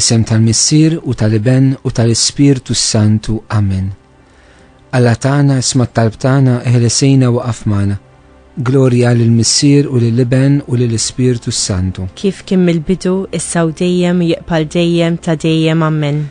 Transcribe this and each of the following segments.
Fl-isem tal-Missier u tal-Iben u tal-Ispirtu Santu. Amen. Alla tagħna isma' t-talb tagħna eħlesejna waqaf magħna. Glorja lill-Missier u lill-Iben u lill-Ispirtu Santu. Kif kien mill-bidu, issa u dejjem jiqbal dejjem ta' dejjem. Amen.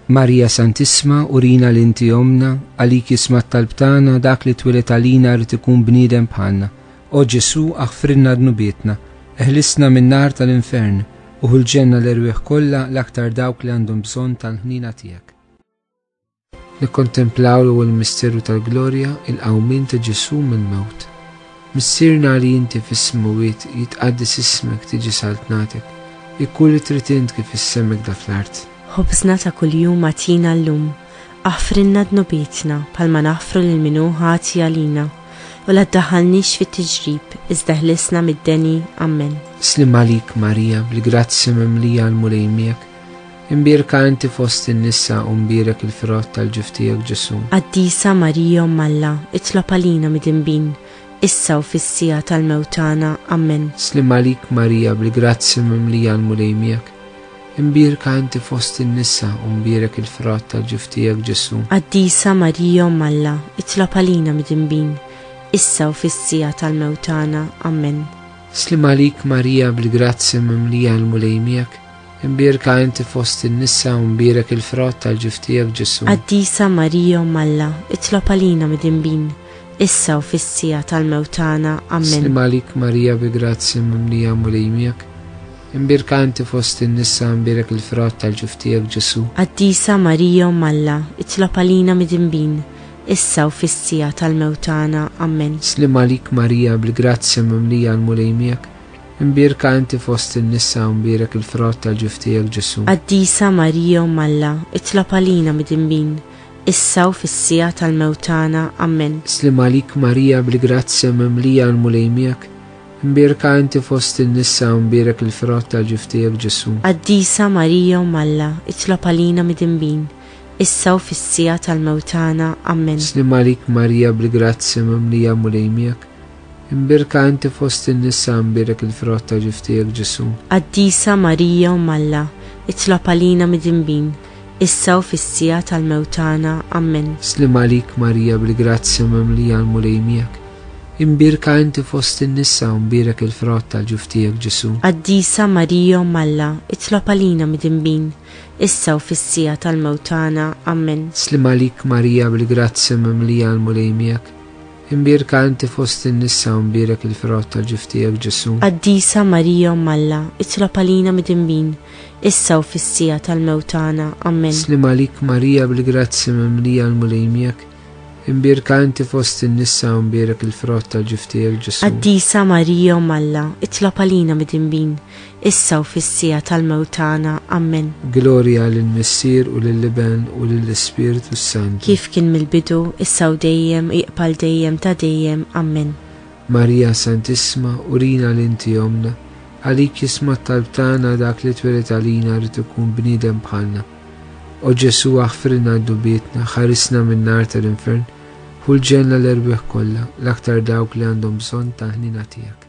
Marija Santisma, urina l-inti omna, għalik isma' t-talb tagħna dak li twilet għalina rid ikun bniedem bħalna. O Ġesu aħfrilna dnubietna, eħlisna min-nar tal-infern, uħu l-ġenna l-erwieħ kollha l-aktar dawk li għandhom bżonn tal-ħnina tiegħek. Nikkontemplaw l-ewwel misteru tal-glorja, il-qawmin ta' Ġesu mill-mewt. Missierna li inti fis-smawiet jitqaddis ismek tiġi saltnatek, ikkun li trid int kif issemmek da fl-art. Ħobżna ta' kuljum atina llum, aħfrilna dnubietna bħalma naħfru lil min hu ħati għalina, u la ddaħħalniex fit-tiġrib, iżda ħlisna mid-deni. Amen. Slim għalik Marija, bil-grazzja mimlija għal-mulejmiek, imbierka inti fost in-nisa u mbierek il-frott tal-ġiftijek Ġesu. Qaddisa Marija Alla, itlob għalina mid-inbin, issa u fis-sija tal-mewtana. Amen. Slim għalik Marija, bil-grazzja mimlija għal-mulejmiek, imbierka inti fost in-nisa u mbierek il-frott tal-ġiftijek Ġesu. Qaddisa Marija Alla, itlob għalina mid-inbin, issa u fis-sija tal-mewtana. Amen. Slim għalik Marija, bil-grazzja mimlija għal-mulejmiek, imbierka inti fost in-nisa u mbierek il-frott tal-ġiftijek Ġesu. Qaddisa Marija Alla, itlob għalina mid-inbin, issa u fis-sija tal-mewtana. Amen. Slim għalik Marija, bil-grazzja mimlija għal-mulejmiek, imbierka inti fost in-nisa u mbierek il-frott tal-ġiftijek Ġesu. Qaddisa Marija Alla, itlob għalina mid-inbin, issa u fis-sija tal-mewtana. Amen. Slim għalik Marija, bil-grazzja mimlija għal-mulejmiek, imbierka inti fost in-nisa u mbierek il-frott tal-ġiftijek Ġesu. Qaddisa Marija Alla, itlob għalina mid-inbin, issa u fis-sija tal-mewtana. Amen. Slim għalik Marija, bil-grazzja mimlija għal-mulejmiek, imbierka inti fost in-nisa u mbierek il-frott tal-ġiftijek Ġesu. Qaddisa Marija Alla, itlob għalina mid-inbin, issa u fis-sija tal-mewtana. Amen. Slim għalik Marija, bil-grazzja mimlija għal-mulejmiek, imbierka inti fost in-nisa u mbierek il-frott tal-ġiftijek Ġesu. Qaddisa Marija Alla, itlob għalina mid-inbin, issa u fis-sija tal-mewtana. Amen. Slim għalik Marija, bil-grazzja mimlija għal-mulejmiek, imbierka inti fost in-nisa u mbierek il-frott tal-ġiftijek Ġesu. Qaddisa Marija Alla, itlob għalina mid-inbin, issa u fis-sija tal-mewtana. Amen. Slim għalik Marija, bil-grazzja mimlija għal-mulejmiek, imbierka inti fost in-nisa u mbierek il-frott tal-ġiftijek Ġesu. Qaddisa Marija Alla, itlob għalina mid-inbin, issa u fis-sija tal-mewtana. Amen. Slim għalik Marija, bil-grazzja mimlija għal-mulejmiek, imbierka inti fost in-nisa u mbierek il-frott tal-ġiftijek Ġesu. Qaddisa Marija Alla, itlob għalina mid-inbin, issa u fis-sija tal-mewtana. Amen. Glorja lill-Missier u lill-Iben u lill-Ispirtu Santu. Kif kien mill-bidu, issa u dejjem jiqbal dejjem ta' dejjem. Amen. Marija Santisma, urina l-inti omna, għalik jisma' t-talb tagħna dak li twilet għalina rid ikun bniedem bħalna. O Ġesu aħfrilna dnubietna, ħarisna min-nar tal-infern, u l-ġenna l-erwieħ kollha l-aktar dawk li għandhom bżonn tal-ħnina tiegħek.